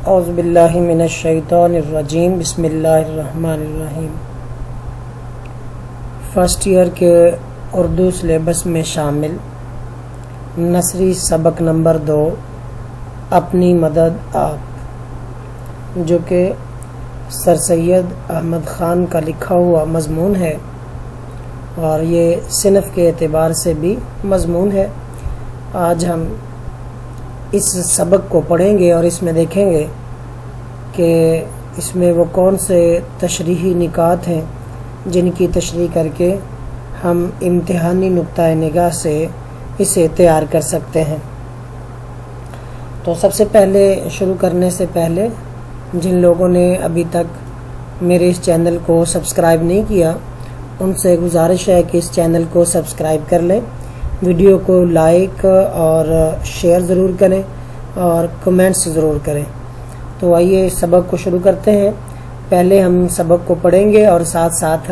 اعوذ باللہ من الشیطان الرجیم بسم اللہ الرحمن الرحیم۔ فرسٹ ایئر کے اردو سلیبس میں شامل نثری سبق نمبر 2 اپنی مدد آپ، جو کہ سر سید احمد خان کا لکھا ہوا مضمون ہے اور یہ صنف کے اعتبار سے بھی مضمون ہے۔ آج ہم اس سبق کو پڑھیں گے اور اس میں دیکھیں گے کہ اس میں وہ کون سے تشریحی نکات ہیں جن کی تشریح کر کے ہم امتحانی نقطہ نگاہ سے اسے تیار کر سکتے ہیں۔ تو سب سے پہلے شروع کرنے سے پہلے جن لوگوں نے ابھی تک میرے اس چینل کو سبسکرائب نہیں کیا ان سے گزارش ہے کہ اس چینل کو سبسکرائب کر لیں، ویڈیو کو لائک اور شیئر ضرور کریں اور کمنٹس ضرور کریں۔ تو آئیے اس سبق کو شروع کرتے ہیں۔ پہلے ہم سبق کو پڑھیں گے اور ساتھ ساتھ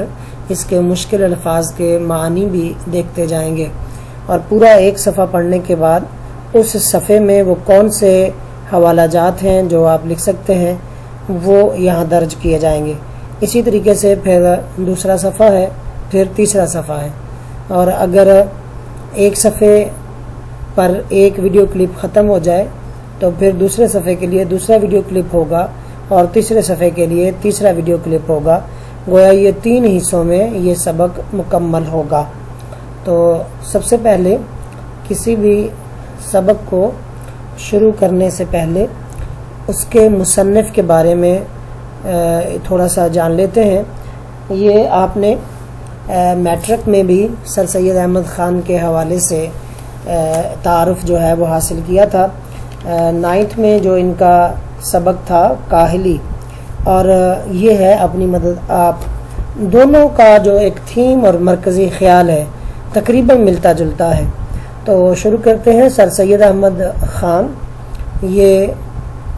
اس کے مشکل الفاظ کے معنی بھی دیکھتے جائیں گے، اور پورا ایک صفحہ پڑھنے کے بعد اس صفحے میں وہ کون سے حوالہ جات ہیں جو آپ لکھ سکتے ہیں وہ یہاں درج کیے جائیں گے۔ اسی طریقے سے پھر دوسرا صفحہ ہے، پھر تیسرا صفحہ ہے، اور اگر ایک صفحے پر ایک ویڈیو کلپ ختم ہو جائے تو پھر دوسرے صفحے کے لیے دوسرا ویڈیو کلپ ہوگا اور تیسرے صفحے کے لیے تیسرا ویڈیو کلپ ہوگا۔ گویا یہ 3 حصوں میں یہ سبق مکمل ہوگا۔ تو سب سے پہلے کسی بھی سبق کو شروع کرنے سے پہلے اس کے مصنف کے بارے میں تھوڑا سا جان لیتے ہیں۔ یہ آپ نے میٹرک میں بھی سر سید احمد خان کے حوالے سے تعارف جو ہے وہ حاصل کیا تھا۔ 9th میں جو ان کا سبق تھا کاہلی، اور یہ ہے اپنی مدد آپ، دونوں کا جو ایک تھیم اور مرکزی خیال ہے تقریباً ملتا جلتا ہے۔ تو شروع کرتے ہیں۔ سر سید احمد خان، یہ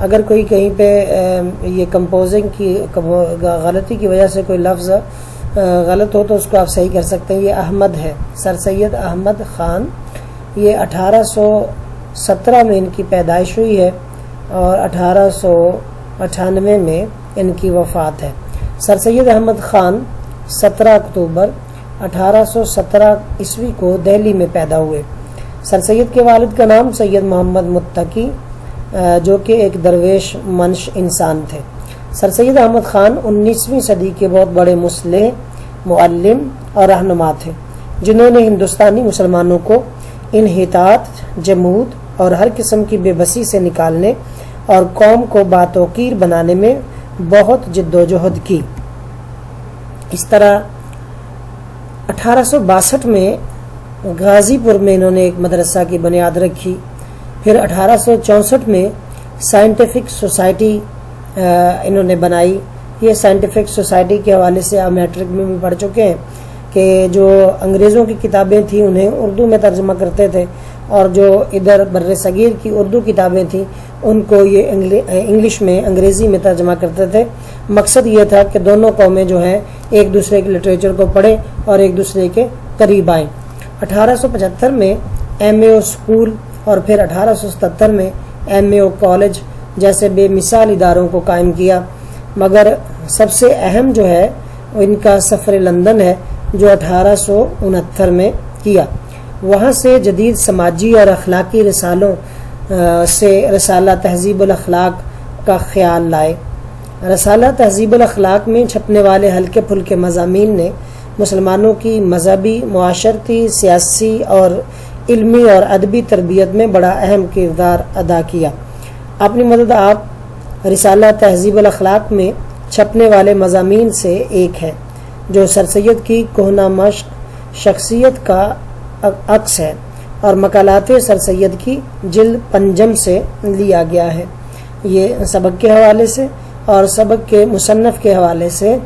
اگر کوئی کہیں پہ یہ کمپوزنگ کی غلطی کی وجہ سے کوئی لفظ غلط ہو تو اس کو آپ صحیح کر سکتے ہیں۔ یہ احمد ہے، سر سید احمد خان۔ یہ 1817 میں ان کی پیدائش ہوئی ہے اور 1898 میں ان کی وفات ہے۔ سر سید احمد خان 17 اکتوبر 1817 عیسوی کو دہلی میں پیدا ہوئے۔ سر سید کے والد کا نام سید محمد متقی جو کہ ایک درویش منش انسان تھے۔ سر سید احمد خان 19ویں صدی کے بہت بڑے مصلح، معلم اور رہنما تھے، جنہوں نے ہندوستانی مسلمانوں کو انحطاط، جمود اور ہر قسم کی بے بسی سے نکالنے اور قوم کو باتوقیر بنانے میں بہت جد و جہد کی۔ اس طرح 1862 میں غازی پور میں انہوں نے ایک مدرسہ کی بنیاد رکھی۔ پھر 1864 میں سائنٹیفک سوسائٹی انہوں نے بنائی۔ یہ سائنٹیفک سوسائٹی کے حوالے سے آپ میٹرک میں بھی پڑھ چکے ہیں کہ جو انگریزوں کی کتابیں تھیں انہیں اردو میں ترجمہ کرتے تھے، اور جو ادھر بر صغیر کی اردو کتابیں تھیں ان کو یہ انگلش میں، انگریزی میں ترجمہ کرتے تھے۔ مقصد یہ تھا کہ دونوں قومیں جو ہیں ایک دوسرے کے لٹریچر کو پڑھیں اور ایک دوسرے کے قریب آئیں۔ 1875 میں MAO اسکول اور پھر 1877 میں MAO کالج جیسے بے مثال اداروں کو قائم کیا، مگر سب سے اہم جو ہے ان کا سفر لندن ہے جو 1869 میں کیا۔ وہاں سے جدید سماجی اور اخلاقی رسالوں سے رسالہ تہذیب الاخلاق کا خیال لائے۔ رسالہ تہذیب الاخلاق میں چھپنے والے ہلکے پھلکے مضامین نے مسلمانوں کی مذہبی، معاشرتی، سیاسی اور علمی اور ادبی تربیت میں بڑا اہم کردار ادا کیا۔ اپنی مدد آپ رسالہ تہذیب الاخلاق میں چھپنے والے مضامین سے ایک ہے، جو سر سید کی کہنہ مشق شخصیت کا عکس ہے اور مقالات سر سید کی جلد پنجم سے لیا گیا ہے۔ یہ سبق کے حوالے سے اور سبق کے مصنف کے حوالے سے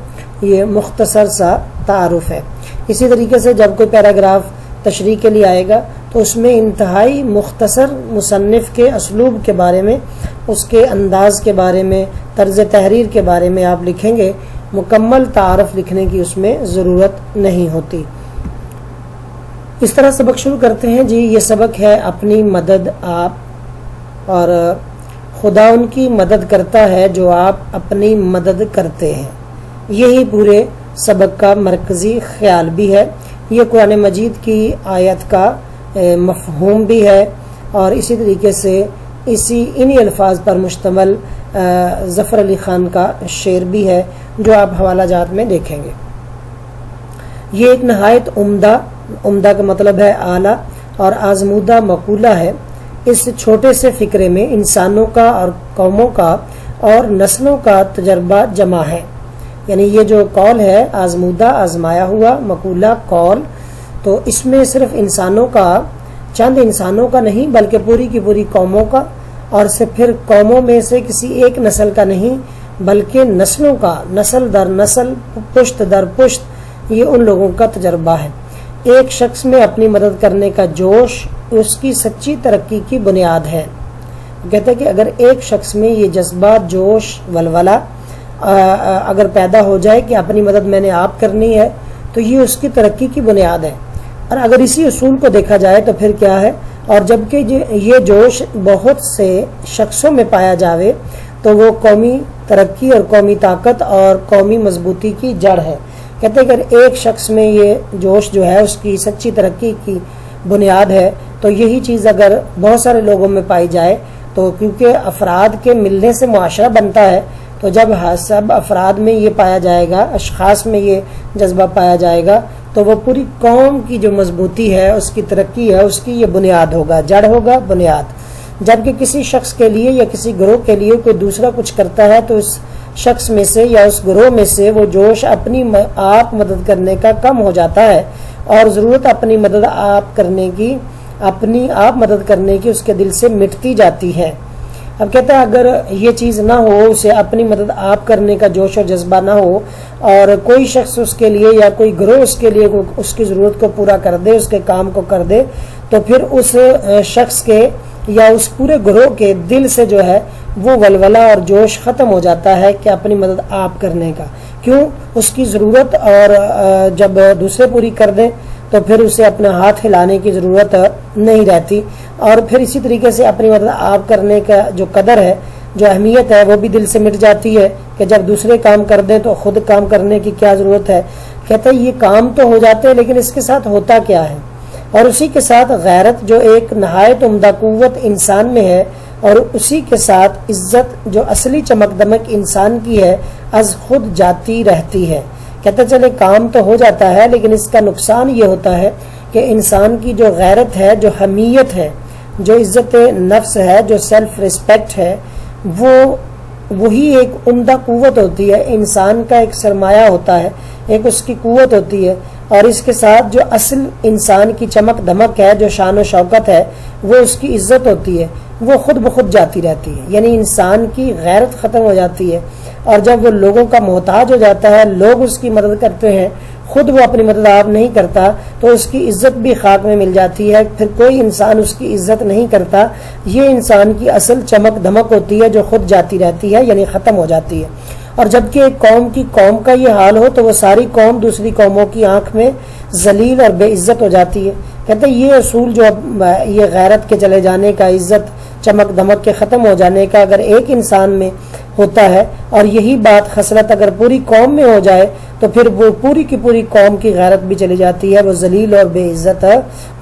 یہ مختصر سا تعارف ہے۔ اسی طریقے سے جب کوئی پیراگراف تشریح کے لیے آئے گا تو اس میں انتہائی مختصر مصنف کے اسلوب کے بارے میں، اس کے انداز کے بارے میں، طرز تحریر کے بارے میں آپ لکھیں گے۔ مکمل تعارف لکھنے کی اس میں ضرورت نہیں ہوتی۔ اس طرح سبق شروع کرتے ہیں۔ جی یہ سبق ہے اپنی مدد آپ، اور خدا ان کی مدد کرتا ہے جو آپ اپنی مدد کرتے ہیں۔ یہی پورے سبق کا مرکزی خیال بھی ہے۔ یہ قرآن مجید کی آیت کا مفہوم بھی ہے، اور اسی طریقے سے انہی الفاظ پر مشتمل ظفر علی خان کا شعر بھی ہے جو آپ حوالہ جات میں دیکھیں گے۔ یہ ایک نہایت عمدہ کا مطلب ہے اعلیٰ اور آزمودہ مقولہ ہے۔ اس چھوٹے سے فکرے میں انسانوں کا اور قوموں کا اور نسلوں کا تجربہ جمع ہے۔ یعنی یہ جو قول ہے آزمودہ، آزمایا ہوا مقولہ قول، تو اس میں صرف انسانوں کا، چند انسانوں کا نہیں بلکہ پوری کی پوری قوموں کا، اور سے پھر قوموں میں سے کسی ایک نسل کا نہیں بلکہ نسلوں کا، نسل در نسل، پشت در پشت، یہ ان لوگوں کا تجربہ ہے۔ ایک شخص میں اپنی مدد کرنے کا جوش اس کی سچی ترقی کی بنیاد ہے۔ کہتے ہیں کہ اگر ایک شخص میں یہ جذبہ، جوش، ولولہ اگر پیدا ہو جائے کہ اپنی مدد میں نے آپ کرنی ہے، تو یہ اس کی ترقی کی بنیاد ہے۔ اور اگر اسی اصول کو دیکھا جائے تو پھر کیا ہے، اور جبکہ یہ جوش بہت سے شخصوں میں پایا جاوے تو وہ قومی ترقی اور قومی طاقت اور قومی مضبوطی کی جڑ ہے۔ کہتے ہیں کہ اگر ایک شخص میں یہ جوش جو ہے اس کی سچی ترقی کی بنیاد ہے، تو یہی چیز اگر بہت سارے لوگوں میں پائی جائے تو کیونکہ افراد کے ملنے سے معاشرہ بنتا ہے، تو جب سب افراد میں یہ پایا جائے گا، اشخاص میں یہ جذبہ پایا جائے گا، تو وہ پوری قوم کی جو مضبوطی ہے، اس کی ترقی ہے، اس کی یہ بنیاد ہوگا، جڑ ہوگا، بنیاد۔ جبکہ کسی شخص کے لیے یا کسی گروہ کے لیے کوئی دوسرا کچھ کرتا ہے تو اس شخص میں سے یا اس گروہ میں سے وہ جوش اپنی آپ مدد کرنے کا کم ہو جاتا ہے، اور ضرورت اپنی آپ مدد کرنے کی اس کے دل سے مٹتی جاتی ہے۔ اب کہتا ہے اگر یہ چیز نہ ہو، اسے اپنی مدد آپ کرنے کا جوش اور جذبہ نہ ہو، اور کوئی شخص اس کے لیے یا کوئی گروہ اس کے لیے اس کی ضرورت کو پورا کر دے، اس کے کام کو کر دے، تو پھر اس شخص کے یا اس پورے گروہ کے دل سے جو ہے وہ ولولہ اور جوش ختم ہو جاتا ہے کہ اپنی مدد آپ کرنے کا۔ کیوں؟ اس کی ضرورت اور جب دوسرے پوری کر دیں تو پھر اسے اپنا ہاتھ ہلانے کی ضرورت نہیں رہتی، اور پھر اسی طریقے سے اپنی مدد آپ کرنے کا جو قدر ہے، جو اہمیت ہے، وہ بھی دل سے مٹ جاتی ہے کہ جب دوسرے کام کر دیں تو خود کام کرنے کی کیا ضرورت ہے۔ کہتا ہے یہ کام تو ہو جاتے ہیں لیکن اس کے ساتھ ہوتا کیا ہے، اور اسی کے ساتھ غیرت جو ایک نہایت عمدہ قوت انسان میں ہے، اور اسی کے ساتھ عزت جو اصلی چمک دمک انسان کی ہے، از خود جاتی رہتی ہے۔ کہتے چلے کام تو ہو جاتا ہے لیکن اس کا نقصان یہ ہوتا ہے کہ انسان کی جو غیرت ہے، جو حمیت ہے، جو عزت نفس ہے، جو سیلف ریسپیکٹ ہے، وہی ایک عمدہ قوت ہوتی ہے، انسان کا ایک سرمایہ ہوتا ہے، ایک اس کی قوت ہوتی ہے، اور اس کے ساتھ جو اصل انسان کی چمک دمک ہے، جو شان و شوکت ہے، وہ اس کی عزت ہوتی ہے، وہ خود بخود جاتی رہتی ہے۔ یعنی انسان کی غیرت ختم ہو جاتی ہے، اور جب وہ لوگوں کا محتاج ہو جاتا ہے، لوگ اس کی مدد کرتے ہیں، خود وہ اپنی مدد آپ نہیں کرتا، تو اس کی عزت بھی خاک میں مل جاتی ہے، پھر کوئی انسان اس کی عزت نہیں کرتا۔ یہ انسان کی اصل چمک دمک ہوتی ہے جو خود جاتی رہتی ہے، یعنی ختم ہو جاتی ہے۔ اور جبکہ ایک قوم کا یہ حال ہو تو وہ ساری قوم دوسری قوموں کی آنکھ میں ذلیل اور بے عزت ہو جاتی ہے۔ کہتے ہیں یہ اصول جو یہ غیرت کے چلے جانے کا، عزت چمک دمک کے ختم ہو جانے کا اگر ایک انسان میں ہوتا ہے، اور یہی بات خصلت اگر پوری قوم میں ہو جائے، تو پھر وہ پوری کی پوری قوم کی غیرت بھی چلی جاتی ہے، وہ ذلیل اور بے عزت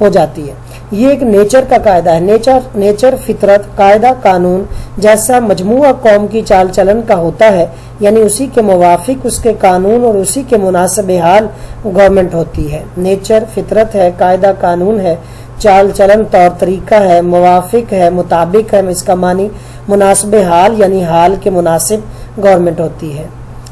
ہو جاتی ہے۔ یہ ایک نیچر کا قاعدہ ہے، نیچر فطرت، قاعدہ قانون جیسا مجموعہ قوم کی چال چلن کا ہوتا ہے، یعنی اسی کے موافق اس کے قانون اور اسی کے مناسب حال گورنمنٹ ہوتی ہے۔ نیچر فطرت ہے، قاعدہ قانون ہے، چال چلن طور طریقہ ہے، موافق ہے، مطابق ہے، اس کا معنی مناسب حال یعنی حال کے مناسب گورنمنٹ ہوتی ہے۔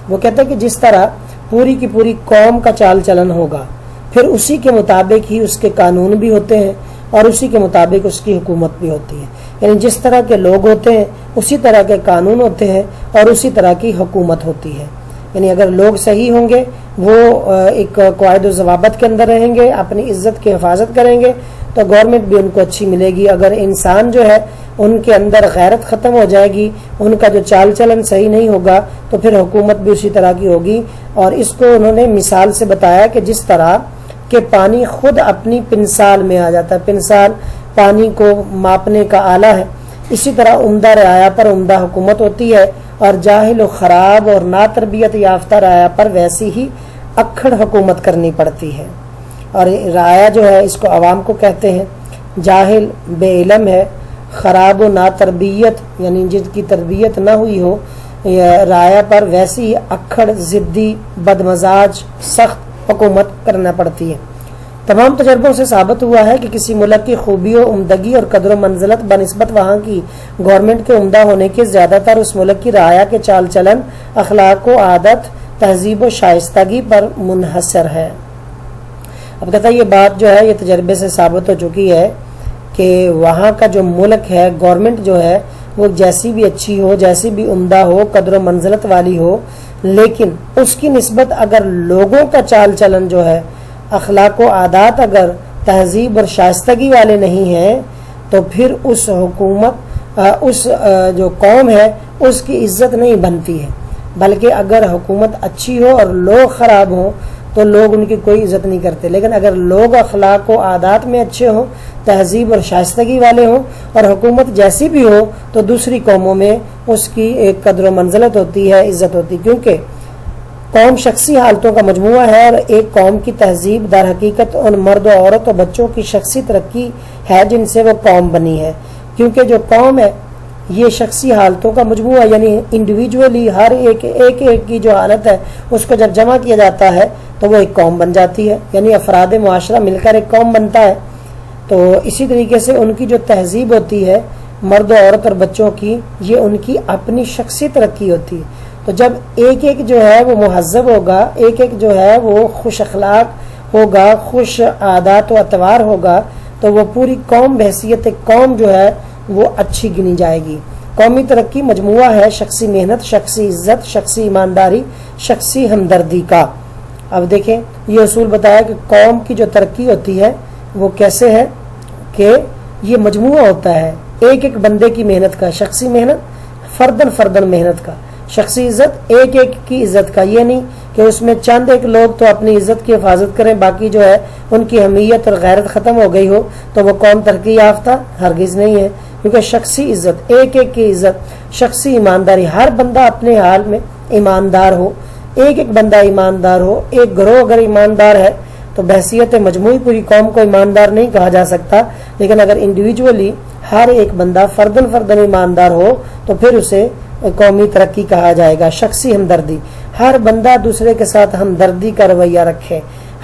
وہ کہتا ہے کہ جس طرح پوری کی پوری قوم کا چال چلن ہوگا، پھر اسی کے مطابق ہی اس کے قانون بھی ہوتے ہیں، اور اسی کے مطابق اس کی حکومت بھی ہوتی ہے۔ یعنی جس طرح کے لوگ ہوتے ہیں اسی طرح کے قانون ہوتے ہیں، اور اسی طرح کی حکومت ہوتی ہے۔ یعنی اگر لوگ صحیح ہوں گے، وہ ایک قواعد و ضوابط کے اندر رہیں گے، اپنی عزت کی حفاظت کریں گے، تو گورنمنٹ بھی ان کو اچھی ملے گی۔ اگر انسان جو ہے ان کے اندر غیرت ختم ہو جائے گی، ان کا جو چال چلن صحیح نہیں ہوگا، تو پھر حکومت بھی اسی طرح کی ہوگی۔ اور اس کو انہوں نے مثال سے بتایا کہ جس طرح کہ پانی خود اپنی پنسال میں آ جاتا ہے، پنسال پانی کو ماپنے کا آلہ ہے، اسی طرح عمدہ رعایا پر عمدہ حکومت ہوتی ہے، اور جاہل و خراب اور نا تربیت یافتہ رعایا پر ویسی ہی اکھڑ حکومت کرنی پڑتی ہے۔ اور رعایا جو ہے اس کو عوام کو کہتے ہیں، جاہل بے علم ہے، خراب و نا تربیت یعنی جن کی تربیت نہ ہوئی ہو رعایا پر ویسی ہی اکھڑ، ضدی، بدمزاج، سخت حکومت کرنا پڑتی ہے۔ تمام تجربوں سے ثابت ہوا ہے کہ کسی ملک کی خوبی و عمدگی اور قدر و منزلت بنسبت وہاں کی گورنمنٹ کے عمدہ ہونے کے زیادہ تر اس ملک کی رعایا کے چال چلن، اخلاق و عادت، تہذیب و شائستگی پر منحصر ہے۔ اب کہتا ہے یہ بات جو ہے یہ تجربے سے ثابت ہو چکی ہے کہ وہاں کا جو ملک ہے، گورنمنٹ جو ہے وہ جیسی بھی اچھی ہو، جیسی بھی عمدہ ہو، قدر و منزلت والی ہو، لیکن اس کی نسبت اگر لوگوں کا چال چلن جو ہے، اخلاق و عادات اگر تہذیب اور شائستگی والے نہیں ہیں تو پھر اس حکومت اس جو قوم ہے اس کی عزت نہیں بنتی ہے، بلکہ اگر حکومت اچھی ہو اور لوگ خراب ہوں تو لوگ ان کی کوئی عزت نہیں کرتے، لیکن اگر لوگ اخلاق و عادات میں اچھے ہوں، تہذیب اور شائستگی والے ہوں اور حکومت جیسی بھی ہو تو دوسری قوموں میں اس کی ایک قدر و منزلت ہوتی ہے، عزت ہوتی، کیونکہ قوم شخصی حالتوں کا مجموعہ ہے، اور ایک قوم کی تہذیب در حقیقت ان مرد و عورت اور بچوں کی شخصی ترقی ہے جن سے وہ قوم بنی ہے، کیونکہ جو قوم ہے یہ شخصی حالتوں کا مجموعہ یعنی انڈیویجولی ہر ایک کی جو حالت ہے اس کو جب جمع کیا جاتا ہے تو وہ ایک قوم بن جاتی ہے، یعنی افراد معاشرہ مل کر ایک قوم بنتا ہے۔ تو اسی طریقے سے ان کی جو تہذیب ہوتی ہے مرد و عورت اور بچوں کی، یہ ان کی اپنی شخصی ترقی ہوتی ہے۔ تو جب ایک جو ہے وہ مہذب ہوگا، ایک جو ہے وہ خوش اخلاق ہوگا، خوش عادات و اطوار ہوگا، تو وہ پوری قوم بحیثیت قوم جو ہے وہ اچھی گنی جائے گی۔ قومی ترقی مجموعہ ہے شخصی محنت، شخصی عزت، شخصی ایمانداری، شخصی ہمدردی کا۔ اب دیکھیں یہ اصول بتایا کہ قوم کی جو ترقی ہوتی ہے وہ کیسے ہے کہ یہ مجموعہ ہوتا ہے ایک بندے کی محنت کا، شخصی محنت، فردن محنت کا، شخصی عزت ایک کی عزت کا، یہ نہیں کہ اس میں چند ایک لوگ تو اپنی عزت کی حفاظت کریں، باقی جو ہے ان کی اہمیت اور غیرت ختم ہو گئی ہو تو وہ قوم ترقی یافتہ ہرگز نہیں ہے، کیونکہ شخصی عزت ایک کی عزت، شخصی ایمانداری، ہر بندہ اپنے حال میں ایماندار ہو، ایک بندہ ایماندار ہو، ایک گروہ اگر ایماندار ہے تو بحیثیت مجموعی پوری قوم کو ایماندار نہیں کہا جا سکتا، لیکن اگر انڈیویجولی ہر ایک بندہ فردن ایماندار ہو تو پھر اسے قومی ترقی کہا جائے گا۔ شخصی ہمدردی، ہر بندہ دوسرے کے ساتھ ہمدردی کا رویہ رکھے،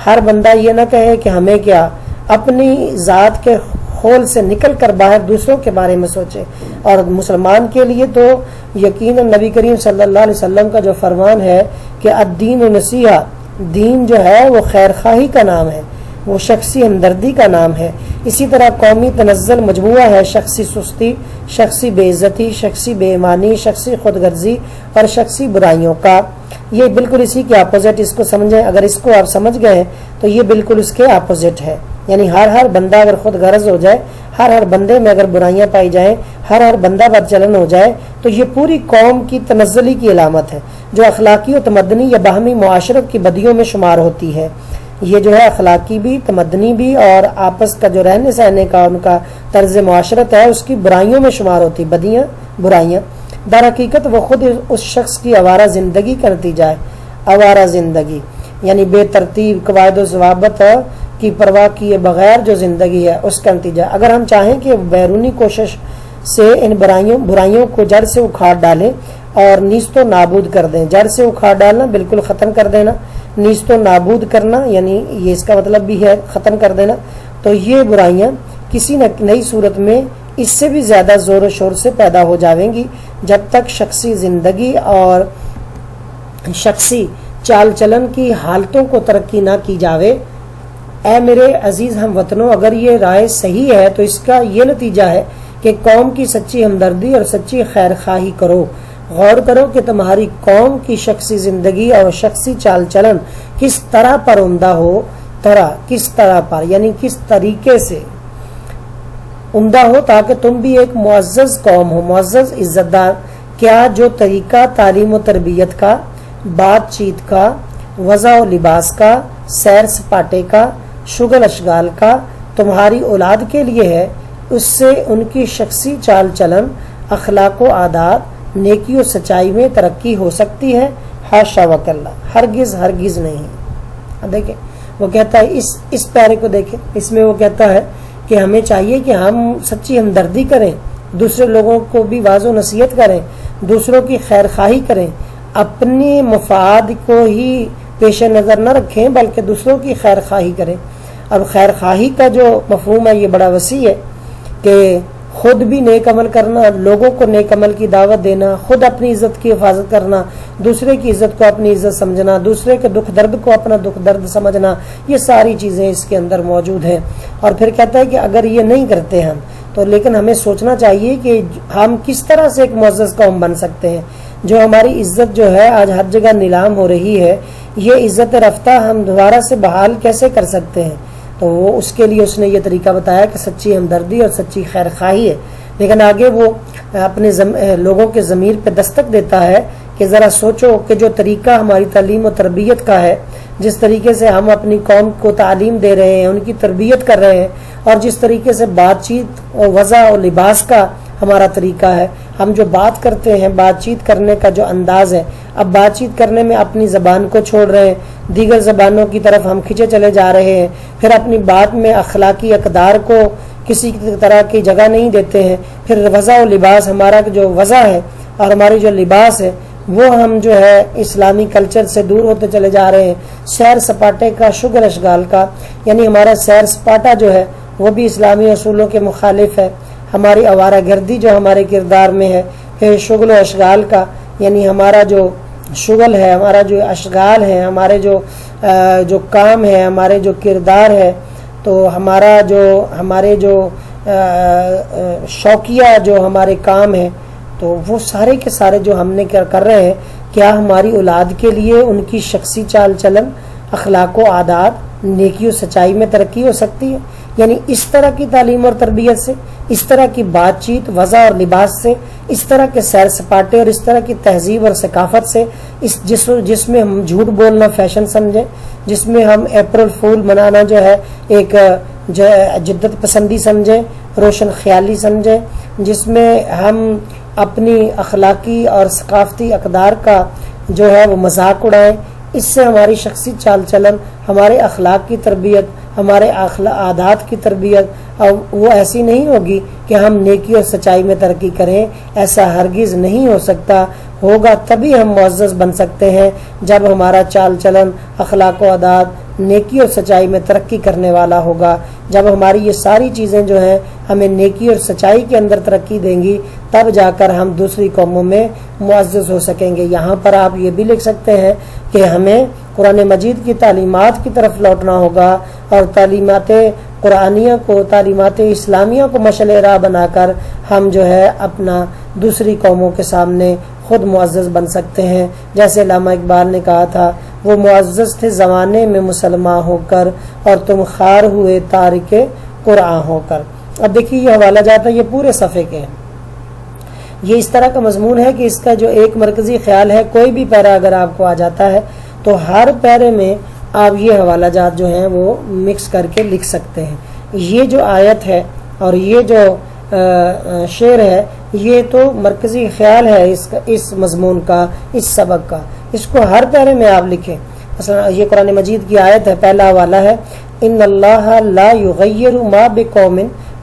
ہر بندہ یہ نہ کہے کہ ہمیں کیا، اپنی ذات کے خول سے نکل کر باہر دوسروں کے بارے میں سوچے۔ اور مسلمان کے لیے تو یقیناً نبی کریم صلی اللہ علیہ وسلم کا جو فرمان ہے کہ الدین نصیحہ، دین جو ہے وہ خیر خواہی کا نام ہے، وہ شخصی ہمدردی کا نام ہے۔ اسی طرح قومی تنزل مجموعہ ہے شخصی سستی، شخصی بے عزتی، شخصی بے ایمانی، شخصی خود غرضی اور شخصی برائیوں کا۔ یہ بالکل اسی کے اپوزٹ، اس کو سمجھیں، اگر اس کو آپ سمجھ گئے تو یہ بالکل اس کے اپوزٹ ہے، یعنی ہر بندہ اگر خود غرض ہو جائے، ہر بندے میں اگر برائیاں پائی جائیں، ہر بندہ بد چلن ہو جائے تو یہ پوری قوم کی تنزلی کی علامت ہے جو اخلاقی و تمدنی یا باہمی معاشرت کی بدیوں میں شمار ہوتی ہے۔ یہ جو ہے اخلاقی بھی، تمدنی بھی اور آپس کا جو رہنے سہنے کا ان کا طرز معاشرت ہے اس کی برائیوں میں شمار ہوتی، بدیاں، برائیاں۔ در حقیقت وہ خود اس شخص کی آوارہ زندگی کا نتیجہ ہے۔ آوارہ زندگی یعنی بے ترتیب، قواعد و ضوابط کی پرواہ کیے بغیر جو زندگی ہے اس کا نتیجہ۔ اگر ہم چاہیں کہ بیرونی کوشش سے ان برائیوں کو جڑ سے اکھاڑ ڈالیں اور نیست و نابود کر دیں، جڑ سے اکھاڑ ڈالنا بالکل ختم کر دینا، نیست و نابود کرنا یعنی یہ اس کا مطلب بھی ہے ختم کر دینا، تو یہ برائیاں کسی نہ نئی صورت میں اس سے بھی زیادہ زور و شور سے پیدا ہو جاویں گی جب تک شخصی زندگی اور شخصی چال چلن کی حالتوں کو ترقی نہ کی جاوے۔ اے میرے عزیز ہم وطنوں، اگر یہ رائے صحیح ہے تو اس کا یہ نتیجہ ہے کہ قوم کی سچی ہمدردی اور سچی خیر خواہی کرو۔ غور کرو کہ تمہاری قوم کی شخصی زندگی اور شخصی چال چلن کس طرح پر عمدہ ہو، کس طرح پر یعنی کس طریقے سے عمدہ ہو تاکہ تم بھی ایک معزز قوم ہو، معزز عزت دار۔ کیا جو طریقہ تعلیم و تربیت کا، بات چیت کا، وضع و لباس کا، سیر سپاٹے کا، شغل اشغال کا تمہاری اولاد کے لیے ہے، اس سے ان کی شخصی چال چلن، اخلاق و عادات، نیکی و سچائی میں ترقی ہو سکتی ہے؟ حاشا وکلا، ہرگز ہرگز نہیں۔ دیکھیں وہ کہتا ہے اس پیرے کو دیکھیں، اس میں وہ کہتا ہے کہ ہمیں چاہیے کہ ہم سچی ہمدردی کریں، دوسرے لوگوں کو بھی واعظ و نصیحت کریں، دوسروں کی خیر خواہی کریں، اپنے مفاد کو ہی پیش نظر نہ رکھیں بلکہ دوسروں کی خیر خواہی کریں۔ اب خیر خواہی کا جو مفہوم ہے یہ بڑا وسیع ہے کہ خود بھی نیک عمل کرنا، لوگوں کو نیک عمل کی دعوت دینا، خود اپنی عزت کی حفاظت کرنا، دوسرے کی عزت کو اپنی عزت سمجھنا، دوسرے کے دکھ درد کو اپنا دکھ درد سمجھنا، یہ ساری چیزیں اس کے اندر موجود ہیں۔ اور پھر کہتا ہے کہ اگر یہ نہیں کرتے ہم تو لیکن ہمیں سوچنا چاہیے کہ ہم کس طرح سے ایک معزز قوم بن سکتے ہیں۔ جو ہماری عزت جو ہے آج ہر جگہ نیلام ہو رہی ہے، یہ عزت رفتہ ہم دوبارہ سے بحال کیسے کر سکتے ہیں؟ تو وہ اس کے لیے اس نے یہ طریقہ بتایا کہ سچی ہمدردی اور سچی خیر خواہی ہے۔ لیکن آگے وہ اپنے لوگوں کے ضمیر پہ دستک دیتا ہے کہ ذرا سوچو کہ جو طریقہ ہماری تعلیم و تربیت کا ہے، جس طریقے سے ہم اپنی قوم کو تعلیم دے رہے ہیں، ان کی تربیت کر رہے ہیں، اور جس طریقے سے بات چیت اور وضع اور لباس کا ہمارا طریقہ ہے، ہم جو بات کرتے ہیں، بات چیت کرنے کا جو انداز ہے، اب بات چیت کرنے میں اپنی زبان کو چھوڑ رہے ہیں، دیگر زبانوں کی طرف ہم کھنچے چلے جا رہے ہیں، پھر اپنی بات میں اخلاقی اقدار کو کسی طرح کی جگہ نہیں دیتے ہیں، پھر وضع و لباس، ہمارا جو وضع ہے اور ہماری جو لباس ہے وہ ہم جو ہے اسلامی کلچر سے دور ہوتے چلے جا رہے ہیں۔ سیر سپاٹے کا، شغل اشغال کا، یعنی ہمارا سیر سپاٹا جو ہے وہ بھی اسلامی اصولوں کے مخالف ہے۔ ہماری آوارہ گردی جو ہمارے کردار میں ہے، پھر شغل و اشغال کا، یعنی ہمارا جو شغل ہے، ہمارا جو اشغال ہے، ہمارے جو کام ہے، ہمارے جو کردار ہے، تو ہمارے جو شوقیہ جو ہمارے کام ہیں، تو وہ سارے کے سارے جو ہم نے کر رہے ہیں، کیا ہماری اولاد کے لیے ان کی شخصی چال چلن، اخلاق و عادات، نیکی و سچائی میں ترقی ہو سکتی ہے؟ یعنی اس طرح کی تعلیم اور تربیت سے، اس طرح کی بات چیت، وضع اور لباس سے، اس طرح کے سیر سپاٹے اور اس طرح کی تہذیب اور ثقافت سے، جس میں ہم جھوٹ بولنا فیشن سمجھیں، جس میں ہم اپریل فول منانا جو ہے ایک جدت پسندی سمجھیں، روشن خیالی سمجھیں، جس میں ہم اپنی اخلاقی اور ثقافتی اقدار کا جو ہے وہ مذاق اڑائیں، اس سے ہماری شخصی چال چلن، ہمارے اخلاق کی تربیت، ہمارے عادات کی تربیت وہ ایسی نہیں ہوگی کہ ہم نیکی اور سچائی میں ترقی کریں۔ ایسا ہرگز نہیں ہو سکتا۔ ہوگا تبھی ہم معزز بن سکتے ہیں جب ہمارا چال چلن، اخلاق و عادات نیکی اور سچائی میں ترقی کرنے والا ہوگا۔ جب ہماری یہ ساری چیزیں جو ہیں ہمیں نیکی اور سچائی کے اندر ترقی دیں گی، تب جا کر ہم دوسری قوموں میں معزز ہو سکیں گے۔ یہاں پر آپ یہ بھی لکھ سکتے ہیں کہ ہمیں قرآن مجید کی تعلیمات کی طرف لوٹنا ہوگا اور تعلیمات قرآنیہ کو، تعلیمات اسلامیہ کو مشعل راہ بنا کر ہم جو ہے اپنا دوسری قوموں کے سامنے خود معزز بن سکتے ہیں۔ جیسے علامہ اقبال نے کہا تھا، وہ معزز تھے زمانے میں مسلمان ہو کر، اور تم خار ہوئے تارک قرآن ہو کر۔ اب دیکھیے یہ حوالہ جاتا ہے، یہ پورے صفحے کے ہیں۔ یہ اس طرح کا مضمون ہے کہ اس کا جو ایک مرکزی خیال ہے، کوئی بھی پیرا اگر آپ کو آ جاتا ہے تو ہر پیرے میں آپ یہ حوالہ جات جو ہیں وہ مکس کر کے لکھ سکتے ہیں۔ یہ جو آیت ہے اور یہ جو شعر ہے، یہ تو مرکزی خیال ہے اس مضمون کا، اس سبق کا۔ اس کو ہر پیرے میں آپ لکھیں۔ مثلا یہ قرآن مجید کی آیت ہے، پہلا حوالہ ہے، ان اللہ لا یغیر ما بقوم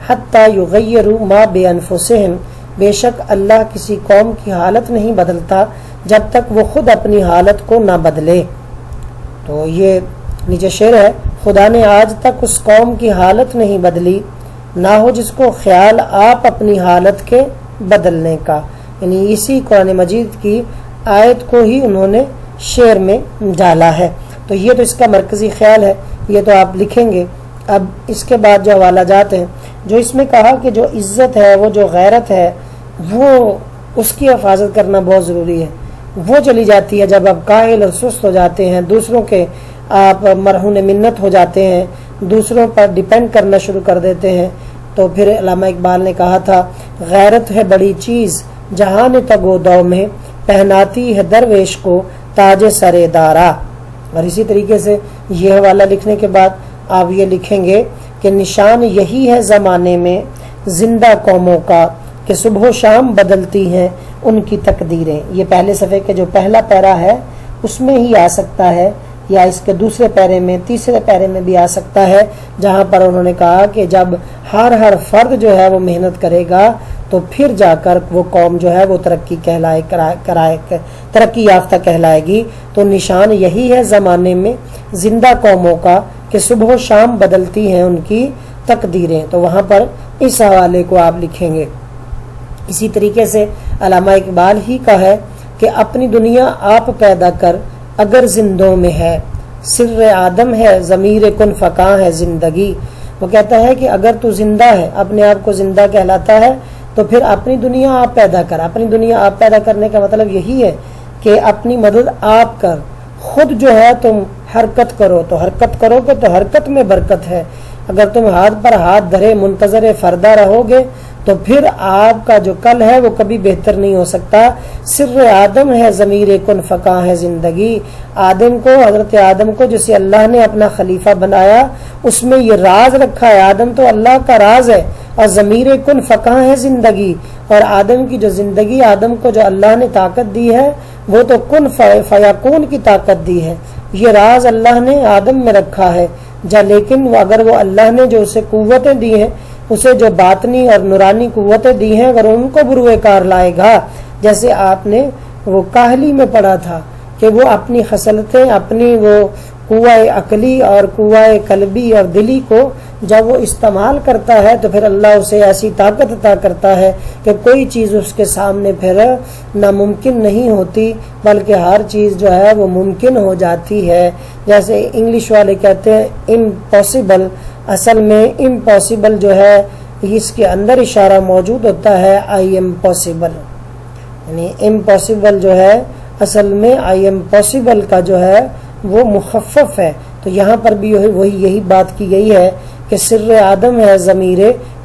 حتی یغیروا ما بانفسہم، بے شک اللہ کسی قوم کی حالت نہیں بدلتا جب تک وہ خود اپنی حالت کو نہ بدلے۔ تو یہ نیچے شعر ہے، خدا نے آج تک اس قوم کی حالت نہیں بدلی، نہ ہو جس کو خیال آپ اپنی حالت کے بدلنے کا۔ یعنی اسی قرآن مجید کی آیت کو ہی انہوں نے شعر میں ڈالا ہے۔ تو یہ تو اس کا مرکزی خیال ہے، یہ تو آپ لکھیں گے۔ اب اس کے بعد جو حوالہ جات ہیں، جو اس میں کہا کہ جو عزت ہے، وہ جو غیرت ہے، وہ اس کی حفاظت کرنا بہت ضروری ہے۔ وہ چلی جاتی ہے جب آپ کاہل اور سست ہو جاتے ہیں، دوسروں کے آپ مرہون منت ہو جاتے ہیں، دوسروں پر ڈیپینڈ کرنا شروع کر دیتے ہیں۔ تو پھر علامہ اقبال نے کہا تھا، غیرت ہے بڑی چیز جہان تگو دو میں، پہناتی ہے درویش کو تاج سر دارا۔ اور اسی طریقے سے یہ حوالہ لکھنے کے بعد آپ یہ لکھیں گے کہ نشان یہی ہے زمانے میں زندہ قوموں کا کہ صبح و شام بدلتی ہیں ان کی تقدیریں۔ یہ پہلے صفحے کے جو پہلا پیرا ہے اس میں ہی آ سکتا ہے، یا اس کے دوسرے پیرے میں، تیسرے پیرے میں بھی آ سکتا ہے، جہاں پر انہوں نے کہا کہ جب ہر فرد جو ہے وہ محنت کرے گا تو پھر جا کر وہ قوم جو ہے وہ ترقی یافتہ کہلائے گی۔ تو نشان یہی ہے زمانے میں زندہ قوموں کا کہ صبح و شام بدلتی ہیں ان کی تقدیریں۔ تو وہاں پر اس حوالے کو آپ لکھیں گے۔ اسی طریقے سے علامہ اقبال ہی کا ہے کہ اپنی دنیا آپ پیدا کر اگر زندوں میں ہے، سر آدم ہے ضمیر کن فقاں ہے زندگی۔ وہ کہتا ہے کہ اگر تو زندہ ہے، اپنے آپ کو زندہ کہلاتا ہے، تو پھر اپنی دنیا آپ پیدا کر۔ اپنی دنیا آپ پیدا کرنے کا مطلب یہی ہے کہ اپنی مدد آپ کر، خود جو ہے تم حرکت کرو، تو حرکت کرو گے تو حرکت میں برکت ہے۔ اگر تم ہاتھ پر ہاتھ دھرے منتظر فردہ رہو گے تو پھر آپ کا جو کل ہے وہ کبھی بہتر نہیں ہو سکتا۔ سر آدم ہے ضمیر کن فقاں ہے زندگی۔ آدم کو، حضرت آدم کو جسے اللہ نے اپنا خلیفہ بنایا، اس میں یہ راز رکھا ہے۔ آدم تو اللہ کا راز ہے، اور ضمیر کن فقاں ہے زندگی، اور آدم کی جو زندگی، آدم کو جو اللہ نے طاقت دی ہے وہ تو کن فیکون کی طاقت دی ہے۔ یہ راز اللہ نے آدم میں رکھا ہے، لیکن اگر وہ اللہ نے جو اسے قوتیں دی ہیں، اسے جو باطنی اور نورانی قوتیں دی ہیں، اگر ان کو بروئے کار لائے گا، جیسے آپ نے وہ کاہلی میں پڑھا تھا کہ وہ اپنی خصلتیں، اپنی وہ قوہ عقلی اور قوہ قلبی اور دلی کو جب وہ استعمال کرتا ہے تو پھر اللہ اسے ایسی طاقت عطا کرتا ہے کہ کوئی چیز اس کے سامنے پھر ناممکن نہیں ہوتی، بلکہ ہر چیز جو ہے وہ ممکن ہو جاتی ہے۔ جیسے انگلش والے کہتے ہیں امپاسبل، اصل میں امپاسبل جو ہے اس کے اندر اشارہ موجود ہوتا ہے آئی ایم پاسبل، یعنی امپاسبل جو ہے اصل میں آئی ایم پاسبل کا جو ہے وہ مخفف ہے۔ تو یہاں پر بھی وہی یہی بات کی گئی ہے کہ سر آدم ہے ضمیر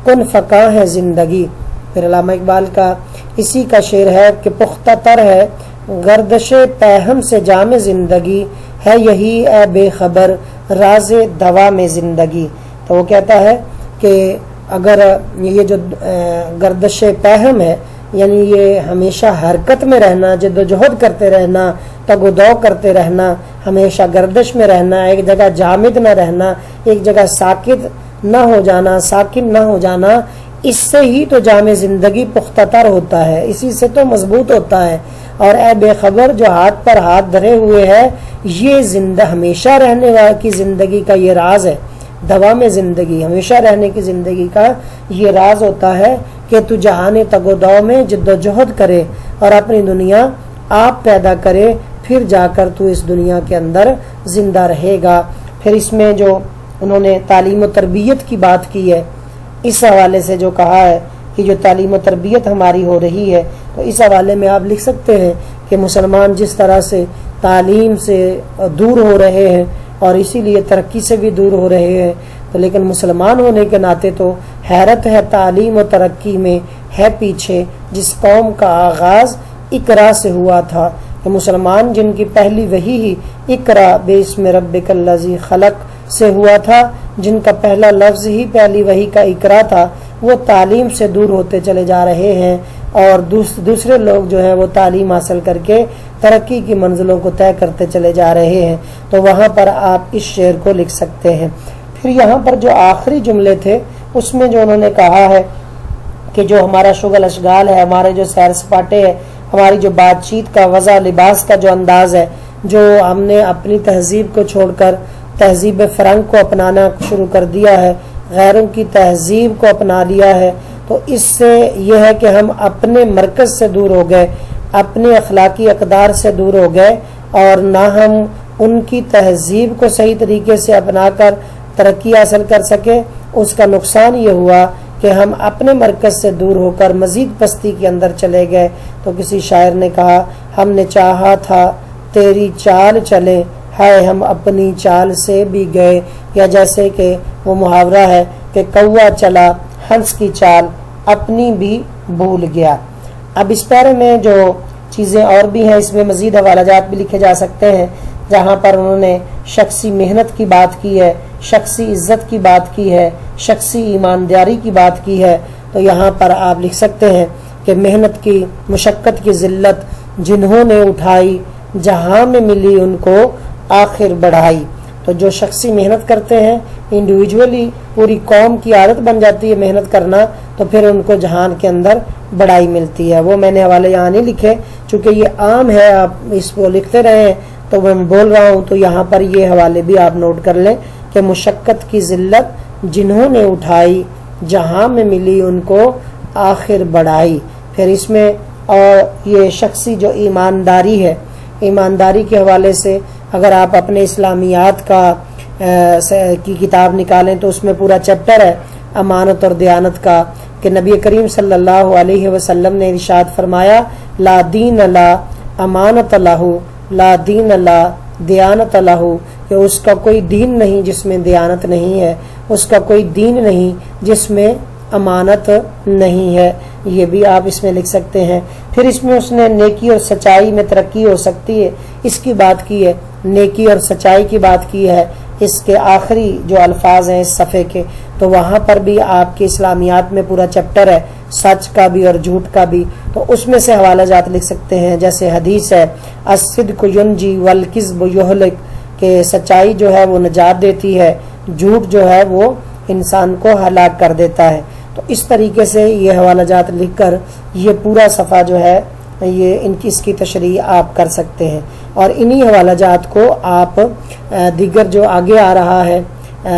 کن فقاں ہے زندگی۔ پھر علامہ اقبال کا اسی کا شعر ہے کہ پختہ تر ہے گردش پہم سے جام زندگی، ہے یہی اے بے خبر راز دوا میں زندگی۔ تو وہ کہتا ہے کہ اگر یہ جو گردش پہم ہے، یعنی یہ ہمیشہ حرکت میں رہنا، جد و جہد کرتے رہنا، تگ و دو کرتے رہنا، ہمیشہ گردش میں رہنا، ایک جگہ جامد نہ رہنا، ایک جگہ ساکت نہ ہو جانا، ساکن نہ ہو جانا، اس سے ہی تو جامع زندگی پختہ تر ہوتا ہے، اسی سے تو مضبوط ہوتا ہے۔ اور اے بے خبر جو ہاتھ پر ہاتھ دھرے ہوئے ہے، یہ زندہ ہمیشہ رہنے کی زندگی کا یہ راز ہے، دوام زندگی، ہمیشہ رہنے کی زندگی کا یہ راز ہوتا ہے کہ تو جہان تگ و دو میں جد و جہد کرے اور اپنی دنیا آپ پیدا کرے، پھر جا کر تو اس دنیا کے اندر زندہ رہے گا۔ پھر اس میں جو انہوں نے تعلیم و تربیت کی بات کی ہے، اس حوالے سے جو کہا ہے کہ جو تعلیم و تربیت ہماری ہو رہی ہے، تو اس حوالے میں آپ لکھ سکتے ہیں کہ مسلمان جس طرح سے تعلیم سے دور ہو رہے ہیں اور اسی لیے ترقی سے بھی دور ہو رہے ہیں، تو لیکن مسلمان ہونے کے ناطے تو حیرت ہے تعلیم و ترقی میں ہے پیچھے جس قوم کا آغاز اقرا سے ہوا تھا، کہ مسلمان جن کی پہلی وحی ہی اقرا باسم ربک الذی خلق سے ہوا تھا، جن کا پہلا لفظ ہی پہلی وحی کا اقرا تھا، وہ تعلیم سے دور ہوتے چلے جا رہے ہیں، اور دوسرے لوگ جو ہیں وہ تعلیم حاصل کر کے ترقی کی منزلوں کو طے کرتے چلے جا رہے ہیں۔ تو وہاں پر آپ اس شعر کو لکھ سکتے ہیں۔ پھر یہاں پر جو آخری جملے تھے اس میں جو انہوں نے کہا ہے کہ جو ہمارا شغل اشغال ہے، ہمارے جو سیر سپاٹے ہے، ہماری جو بات چیت کا وضع لباس کا جو انداز ہے، جو ہم نے اپنی تہذیب کو چھوڑ کر تہذیب فرنگ کو اپنانا شروع کر دیا ہے، غیروں کی تہذیب کو اپنا لیا ہے، تو اس سے یہ ہے کہ ہم اپنے مرکز سے دور ہو گئے، اپنے اخلاقی اقدار سے دور ہو گئے، اور نہ ہم ان کی تہذیب کو صحیح طریقے سے اپنا کر ترقی حاصل کر سکے۔ اس کا نقصان یہ ہوا کہ ہم اپنے مرکز سے دور ہو کر مزید پستی کے اندر چلے گئے۔ تو کسی شاعر نے کہا، ہم نے چاہا تھا تیری چال چلے، ہائے ہم اپنی چال سے بھی گئے، یا جیسے کہ وہ محاورہ ہے کہ کوا چلا ہنس کی چال اپنی بھی بھول گیا۔ اب اس پیرے میں جو چیزیں اور بھی ہیں، اس میں مزید حوالہ جات بھی لکھے جا سکتے ہیں، جہاں پر انہوں نے شخصی محنت کی بات کی ہے، شخصی عزت کی بات کی ہے، شخصی ایمانداری کی بات کی ہے۔ تو یہاں پر آپ لکھ سکتے ہیں کہ محنت کی مشقت کی ذلت جنہوں نے اٹھائی جہاں میں ملی ان کو آخر بڑھائی. تو جو شخصی محنت کرتے ہیں انڈیویجولی پوری قوم کی عادت بن جاتی ہے محنت کرنا, تو پھر ان کو جہان کے اندر بڑائی ملتی ہے. وہ میں نے حوالے یہاں نہیں لکھے چونکہ یہ عام ہے, آپ اس کو لکھتے رہے ہیں تو میں بول رہا ہوں, تو یہاں پر یہ حوالے بھی آپ نوٹ کر لیں کہ مشقت کی ذلت جنہوں نے اٹھائی جہاں میں ملی ان کو آخر بڑھائی. پھر اس میں اور یہ شخصی جو ایمانداری ہے, ایمانداری کے حوالے سے اگر آپ اپنے اسلامیات کی کتاب نکالیں تو اس میں پورا چیپٹر ہے امانت اور دیانت کا, کہ نبی کریم صلی اللہ علیہ وسلم نے ارشاد فرمایا لا دین لا امانت لہ لا دین لا دیانت لہ, کہ اس کا کوئی دین نہیں جس میں دیانت نہیں ہے, اس کا کوئی دین نہیں جس میں امانت نہیں ہے. یہ بھی آپ اس میں لکھ سکتے ہیں. پھر اس میں اس نے نیکی اور سچائی میں ترقی ہو سکتی ہے اس کی بات کی ہے, نیکی اور سچائی کی بات کی ہے. اس کے آخری جو الفاظ ہیں اس صفحے کے, تو وہاں پر بھی آپ کے اسلامیات میں پورا چیپٹر ہے سچ کا بھی اور جھوٹ کا بھی, تو اس میں سے حوالہ جات لکھ سکتے ہیں. جیسے حدیث ہے الصدق ینجی والکذب یہلک, کہ سچائی جو ہے وہ نجات دیتی ہے, جھوٹ جو ہے وہ انسان کو ہلاک کر دیتا ہے. تو اس طریقے سے یہ حوالہ جات لکھ کر یہ پورا صفحہ جو ہے یہ اس کی تشریح آپ کر سکتے ہیں. اور انہی حوالہ جات کو آپ دیگر جو آگے آ رہا ہے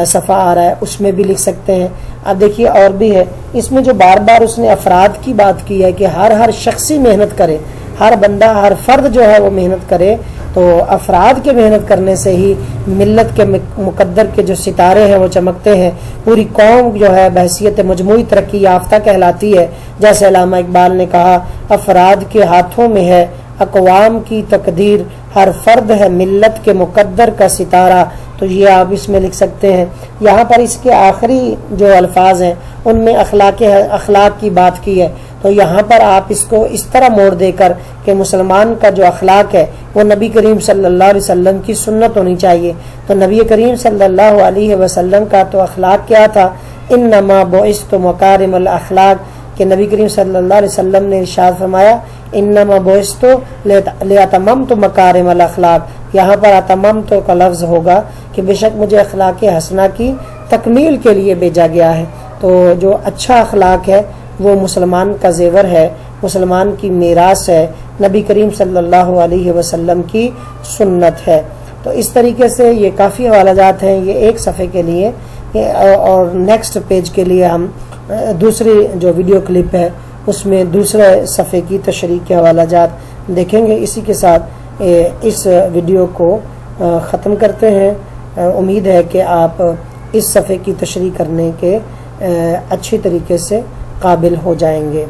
صفحہ آ رہا ہے اس میں بھی لکھ سکتے ہیں. اب دیکھیے اور بھی ہے اس میں جو بار بار اس نے افراد کی بات کی ہے کہ ہر شخصی محنت کرے, ہر بندہ ہر فرد جو ہے وہ محنت کرے. تو افراد کے محنت کرنے سے ہی ملت کے مقدر کے جو ستارے ہیں وہ چمکتے ہیں, پوری قوم جو ہے بحیثیت مجموعی ترقی یافتہ کہلاتی ہے. جیسے علامہ اقبال نے کہا افراد کے ہاتھوں میں ہے اقوام کی تقدیر, ہر فرد ہے ملت کے مقدر کا ستارہ. تو یہ آپ اس میں لکھ سکتے ہیں. یہاں پر اس کے آخری جو الفاظ ہیں ان میں اخلاق کی بات کی ہے, تو یہاں پر آپ اس کو اس طرح موڑ دے کر کہ مسلمان کا جو اخلاق ہے وہ نبی کریم صلی اللہ علیہ وسلم کی سنت ہونی چاہیے. تو نبی کریم صلی اللہ علیہ وسلم کا تو اخلاق کیا تھا, انما بعثت مکارم الاخلاق, کہ نبی کریم صلی اللہ علیہ وسلم نے ارشاد فرمایا انما بعثت لاتممت مکارم الاخلاق. یہاں پر اتممت کا لفظ ہوگا کہ بے شک مجھے اخلاق حسنہ کی تکمیل کے لیے بھیجا گیا ہے. تو جو اچھا اخلاق ہے وہ مسلمان کا زیور ہے, مسلمان کی میراث ہے, نبی کریم صلی اللہ علیہ وسلم کی سنت ہے. تو اس طریقے سے یہ کافی حوالہ جات ہیں یہ ایک صفحے کے لیے. اور نیکسٹ پیج کے لیے ہم دوسری جو ویڈیو کلپ ہے اس میں دوسرے صفحے کی تشریح کے حوالہ جات دیکھیں گے. اسی کے ساتھ اس ویڈیو کو ختم کرتے ہیں. امید ہے کہ آپ اس صفحے کی تشریح کرنے کے اچھی طریقے سے قابل ہو جائیں گے.